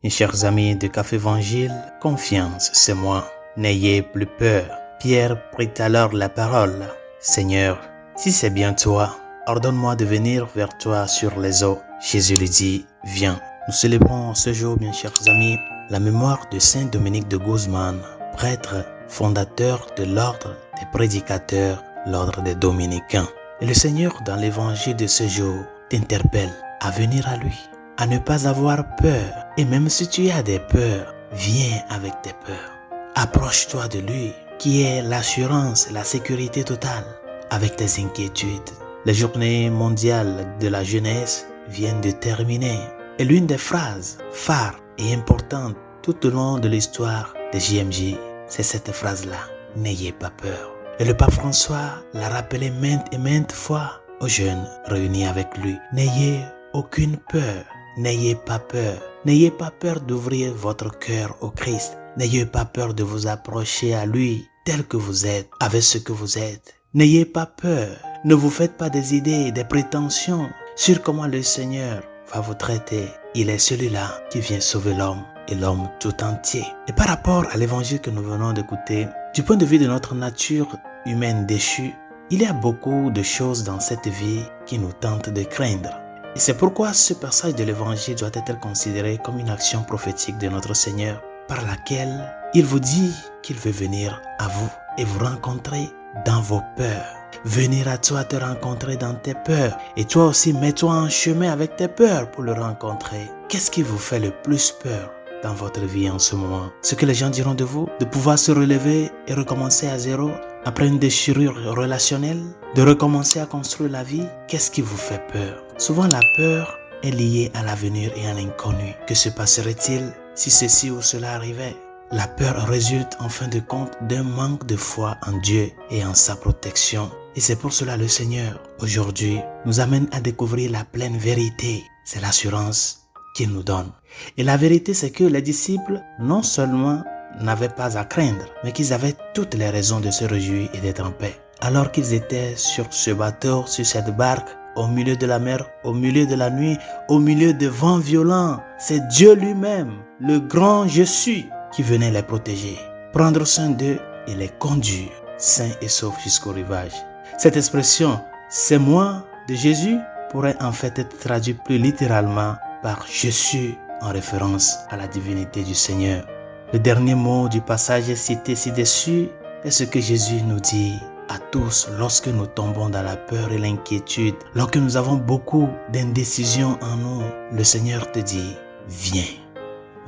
Mes chers amis de Café Évangile, confiance, c'est moi. N'ayez plus peur. Pierre prit alors la parole. Seigneur, si c'est bien toi, ordonne-moi de venir vers toi sur les eaux. Jésus lui dit, viens. Nous célébrons ce jour, mes chers amis, la mémoire de Saint Dominique de Guzman, prêtre fondateur de l'ordre des prédicateurs, l'ordre des dominicains. Et le Seigneur, dans l'évangile de ce jour, t'interpelle à venir à lui, à ne pas avoir peur. Et même si tu as des peurs, viens avec tes peurs. Approche-toi de lui, qui est l'assurance, la sécurité totale, avec tes inquiétudes. Les journées mondiales de la jeunesse viennent de terminer. Et l'une des phrases phares et importantes tout au long de l'histoire de JMJ, c'est cette phrase-là, n'ayez pas peur. Et le pape François l'a rappelé maintes et maintes fois aux jeunes réunis avec lui. N'ayez aucune peur, n'ayez pas peur. N'ayez pas peur d'ouvrir votre cœur au Christ. N'ayez pas peur de vous approcher à lui tel que vous êtes, avec ce que vous êtes. N'ayez pas peur. Ne vous faites pas des idées, des prétentions sur comment le Seigneur va vous traiter. Il est celui-là qui vient sauver l'homme et l'homme tout entier. Et par rapport à l'évangile que nous venons d'écouter, du point de vue de notre nature humaine déchue, il y a beaucoup de choses dans cette vie qui nous tentent de craindre. Et c'est pourquoi ce passage de l'évangile doit être considéré comme une action prophétique de notre Seigneur par laquelle il vous dit qu'il veut venir à vous et vous rencontrer dans vos peurs. Venir à toi te rencontrer dans tes peurs. Et toi aussi, mets-toi en chemin avec tes peurs pour le rencontrer. Qu'est-ce qui vous fait le plus peur dans votre vie en ce moment? Ce que les gens diront de vous? De pouvoir se relever et recommencer à zéro après une déchirure relationnelle? De recommencer à construire la vie? Qu'est-ce qui vous fait peur? Souvent la peur est liée à l'avenir et à l'inconnu. Que se passerait-il si ceci ou cela arrivait? La peur résulte en fin de compte d'un manque de foi en Dieu et en sa protection. Et c'est pour cela le Seigneur, aujourd'hui, nous amène à découvrir la pleine vérité. C'est l'assurance qu'il nous donne. Et la vérité, c'est que les disciples, non seulement n'avaient pas à craindre, mais qu'ils avaient toutes les raisons de se réjouir et d'être en paix. Alors qu'ils étaient sur ce bateau, sur cette barque, au milieu de la mer, au milieu de la nuit, au milieu de vents violents, c'est Dieu lui-même, le grand Je suis, qui venait les protéger, prendre soin d'eux et les conduire sains et saufs jusqu'au rivage. Cette expression « c'est moi » de Jésus pourrait en fait être traduite plus littéralement par « je suis » en référence à la divinité du Seigneur. Le dernier mot du passage cité ci-dessus est ce que Jésus nous dit à tous lorsque nous tombons dans la peur et l'inquiétude, lorsque nous avons beaucoup d'indécision en nous. Le Seigneur te dit « viens,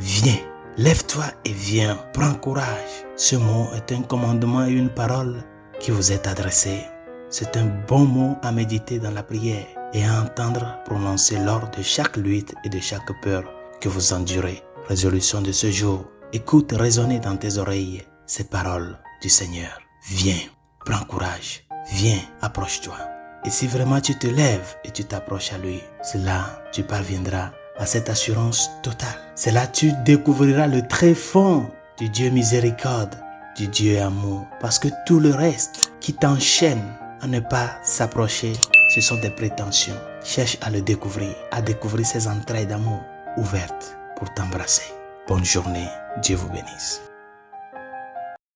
viens ». Lève-toi et viens, prends courage. Ce mot est un commandement et une parole qui vous est adressée. C'est un bon mot à méditer dans la prière et à entendre prononcer lors de chaque lutte et de chaque peur que vous endurez. Résolution de ce jour, écoute résonner dans tes oreilles ces paroles du Seigneur. Viens, prends courage, viens, approche-toi. Et si vraiment tu te lèves et tu t'approches à lui, c'est là tu parviendras à cette assurance totale. C'est là que tu découvriras le tréfonds du Dieu miséricorde, du Dieu amour. Parce que tout le reste qui t'enchaîne à ne pas s'approcher, ce sont des prétentions. Cherche à le découvrir, à découvrir ses entrailles d'amour ouvertes pour t'embrasser. Bonne journée, Dieu vous bénisse.